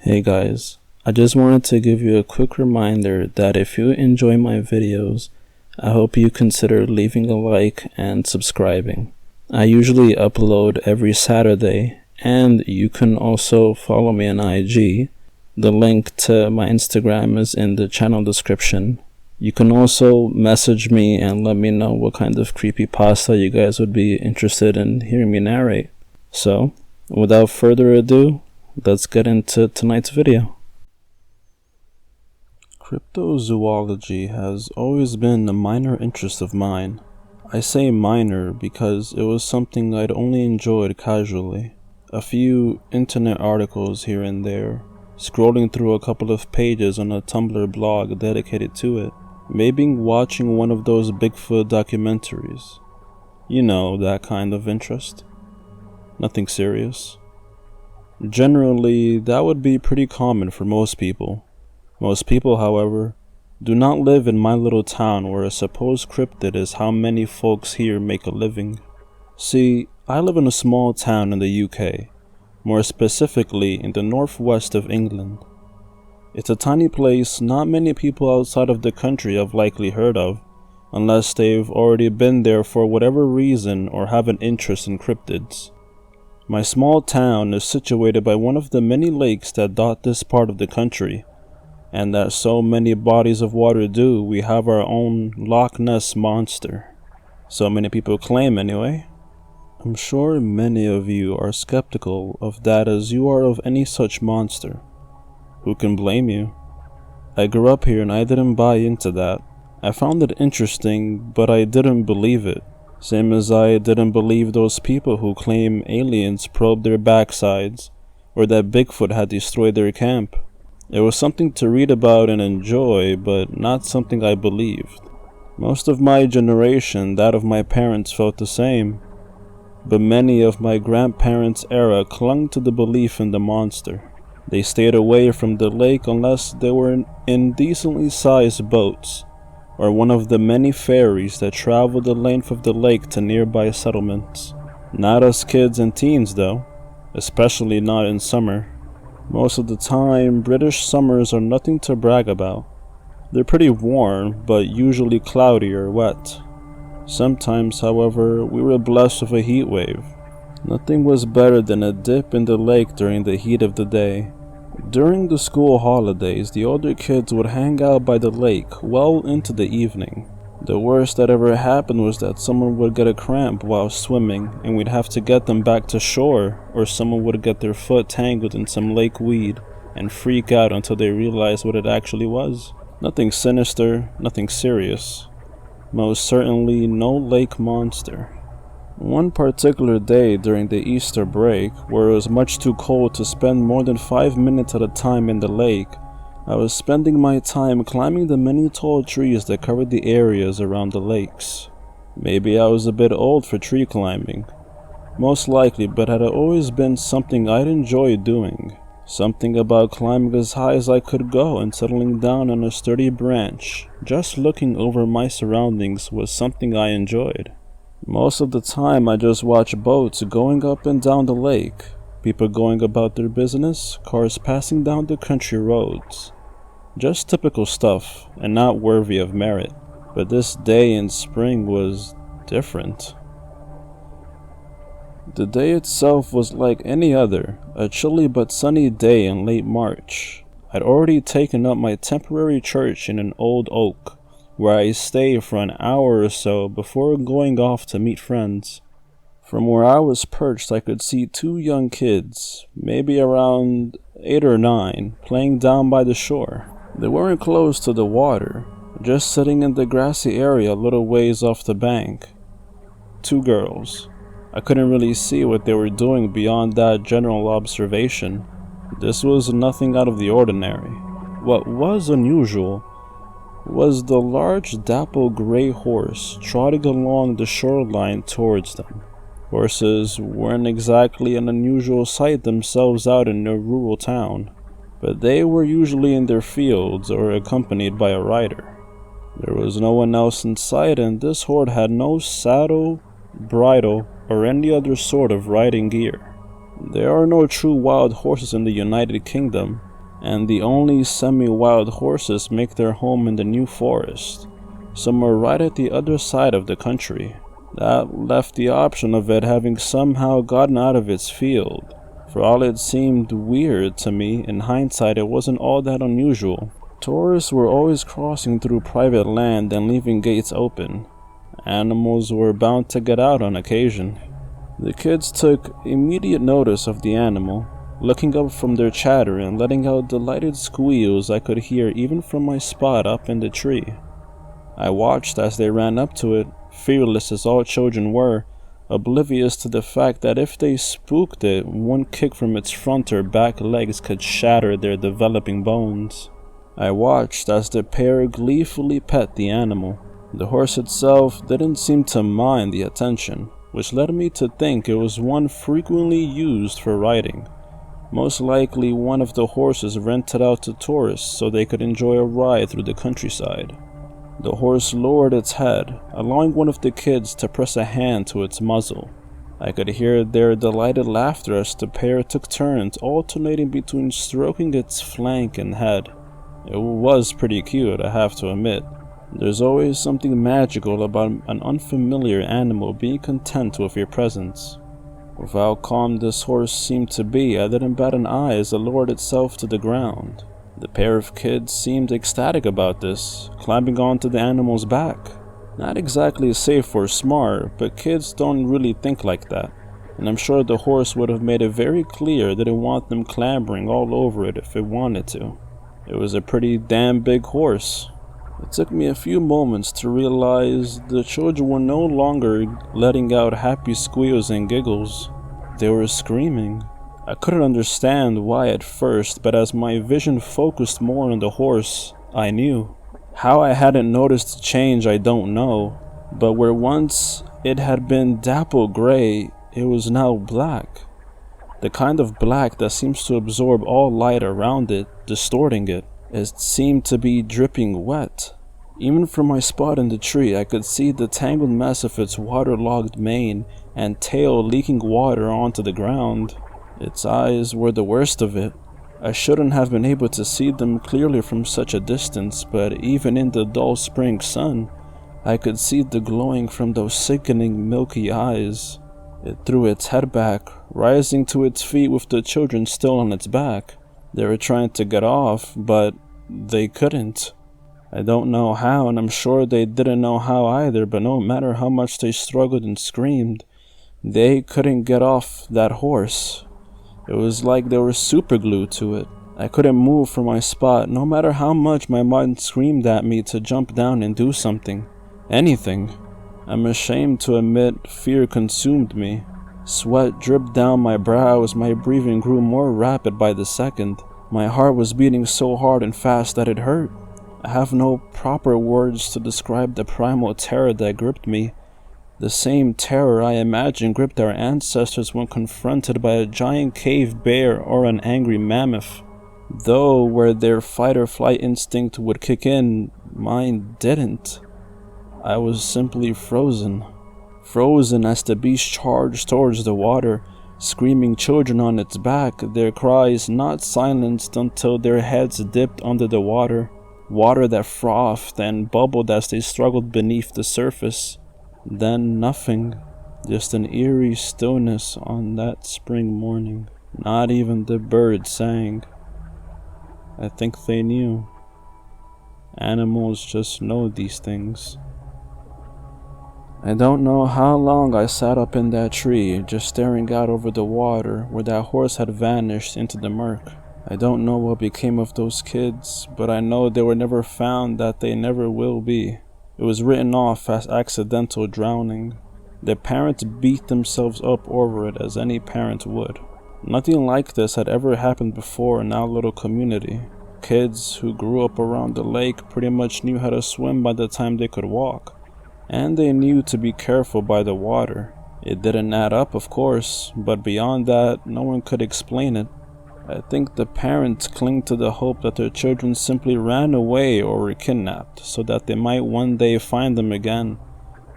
Hey guys, I just wanted to give you a quick reminder that if you enjoy my videos, I hope you consider leaving a like and subscribing. I usually upload every Saturday, and you can also follow me on IG. The link to my Instagram is in the channel description. You can also message me and let me know what kind of creepypasta you guys would be interested in hearing me narrate. So, without further ado, let's get into tonight's video. Cryptozoology has always been a minor interest of mine. I say minor because it was something I'd only enjoyed casually. A few internet articles here and there, scrolling through a couple of pages on a Tumblr blog dedicated to it, maybe watching one of those Bigfoot documentaries. You know, that kind of interest. Nothing serious. Generally, that would be pretty common for most people. Most people, however, do not live in my little town where a supposed cryptid is how many folks here make a living. See, I live in a small town in the UK, more specifically in the northwest of England. It's a tiny place not many people outside of the country have likely heard of, unless they've already been there for whatever reason or have an interest in cryptids. My small town is situated by one of the many lakes that dot this part of the country, and that so many bodies of water do, we have our own Loch Ness monster. So many people claim anyway. I'm sure many of you are skeptical of that as you are of any such monster. Who can blame you? I grew up here and I didn't buy into that. I found it interesting, but I didn't believe it. Same as I didn't believe those people who claim aliens probed their backsides, or that Bigfoot had destroyed their camp. It was something to read about and enjoy, but not something I believed. Most of my generation, that of my parents, felt the same, but many of my grandparents' era clung to the belief in the monster. They stayed away from the lake unless they were in decently sized boats, or one of the many ferries that travel the length of the lake to nearby settlements. Not us kids and teens though, especially not in summer. Most of the time, British summers are nothing to brag about. They're pretty warm, but usually cloudy or wet. Sometimes, however, we were blessed with a heat wave. Nothing was better than a dip in the lake during the heat of the day. During the school holidays, the older kids would hang out by the lake well into the evening. The worst that ever happened was that someone would get a cramp while swimming and we'd have to get them back to shore, or someone would get their foot tangled in some lake weed and freak out until they realized what it actually was. Nothing sinister, nothing serious. Most certainly no lake monster. One particular day during the Easter break, where it was much too cold to spend more than 5 minutes at a time in the lake, I was spending my time climbing the many tall trees that covered the areas around the lakes. Maybe I was a bit old for tree climbing. Most likely, but had always been something I'd enjoy doing. Something about climbing as high as I could go and settling down on a sturdy branch, just looking over my surroundings, was something I enjoyed. Most of the time I just watch boats going up and down the lake, people going about their business, cars passing down the country roads. Just typical stuff, and not worthy of merit. But this day in spring was different. The day itself was like any other, a chilly but sunny day in late March. I'd already taken up my temporary church in an old oak, where I stayed for an hour or so before going off to meet friends. From where I was perched, I could see two young kids, maybe around 8 or 9, playing down by the shore. They weren't close to the water, just sitting in the grassy area a little ways off the bank. Two girls. I couldn't really see what they were doing beyond that general observation. This was nothing out of the ordinary. What was unusual was the large dapple gray horse trotting along the shoreline towards them. Horses weren't exactly an unusual sight themselves out in a rural town, but they were usually in their fields or accompanied by a rider. There was no one else in sight, and this horde had no saddle, bridle, or any other sort of riding gear. There are no true wild horses in the United Kingdom, and the only semi-wild horses make their home in the New Forest, somewhere right at the other side of the country. That left the option of it having somehow gotten out of its field. For all it seemed weird to me, in hindsight it wasn't all that unusual. Tourists were always crossing through private land and leaving gates open. Animals were bound to get out on occasion. The kids took immediate notice of the animal, looking up from their chatter and letting out delighted squeals I could hear even from my spot up in the tree. I watched as they ran up to it, fearless as all children were, oblivious to the fact that if they spooked it, one kick from its front or back legs could shatter their developing bones. I watched as the pair gleefully pet the animal. The horse itself didn't seem to mind the attention, which led me to think it was one frequently used for riding. Most likely one of the horses rented out to tourists so they could enjoy a ride through the countryside. The horse lowered its head, allowing one of the kids to press a hand to its muzzle. I could hear their delighted laughter as the pair took turns alternating between stroking its flank and head. It was pretty cute, I have to admit. There's always something magical about an unfamiliar animal being content with your presence. With how calm this horse seemed to be, I didn't bat an eye as it lowered itself to the ground. The pair of kids seemed ecstatic about this, climbing onto the animal's back. Not exactly safe or smart, but kids don't really think like that, and I'm sure the horse would have made it very clear that it didn't want them clambering all over it if it wanted to. It was a pretty damn big horse. It took me a few moments to realize the children were no longer letting out happy squeals and giggles. They were screaming. I couldn't understand why at first, but as my vision focused more on the horse, I knew. How I hadn't noticed the change I don't know, but where once it had been dapple gray, it was now black. The kind of black that seems to absorb all light around it, distorting it. It seemed to be dripping wet. Even from my spot in the tree, I could see the tangled mess of its waterlogged mane and tail leaking water onto the ground. Its eyes were the worst of it. I shouldn't have been able to see them clearly from such a distance, but even in the dull spring sun, I could see the glowing from those sickening milky eyes. It threw its head back, rising to its feet with the children still on its back. They were trying to get off, but they couldn't. I don't know how, and I'm sure they didn't know how either, but no matter how much they struggled and screamed, they couldn't get off that horse. It was like they were superglued to it. I couldn't move from my spot, no matter how much my mind screamed at me to jump down and do something. Anything. I'm ashamed to admit fear consumed me. Sweat dripped down my brow as my breathing grew more rapid by the second. My heart was beating so hard and fast that it hurt. I have no proper words to describe the primal terror that gripped me. The same terror I imagine gripped our ancestors when confronted by a giant cave bear or an angry mammoth. Though where their fight or flight instinct would kick in, mine didn't. I was simply frozen. Frozen as the beast charged towards the water, screaming children on its back, their cries not silenced until their heads dipped under the water that frothed and bubbled as they struggled beneath the surface. Then nothing, just an eerie stillness on that spring morning. Not even the birds sang. I think they knew. Animals just know these things. I don't know how long I sat up in that tree, just staring out over the water where that horse had vanished into the murk. I don't know what became of those kids, but I know they were never found, that they never will be. It was written off as accidental drowning. Their parents beat themselves up over it as any parent would. Nothing like this had ever happened before in our little community. Kids who grew up around the lake pretty much knew how to swim by the time they could walk. And they knew to be careful by the water. It didn't add up, of course, but beyond that, no one could explain it. I think the parents cling to the hope that their children simply ran away or were kidnapped, so that they might one day find them again,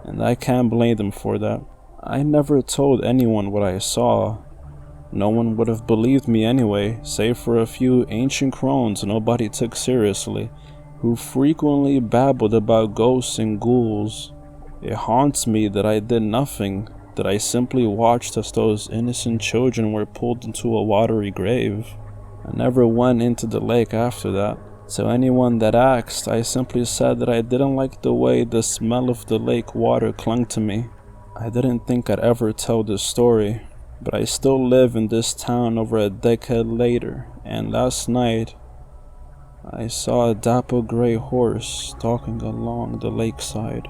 and I can't blame them for that. I never told anyone what I saw. No one would have believed me anyway, save for a few ancient crones nobody took seriously, who frequently babbled about ghosts and ghouls. It haunts me that I did nothing, that I simply watched as those innocent children were pulled into a watery grave. I never went into the lake after that. To anyone that asked, I simply said that I didn't like the way the smell of the lake water clung to me. I didn't think I'd ever tell this story, but I still live in this town over a decade later, and last night I saw a dapple gray horse stalking along the lakeside.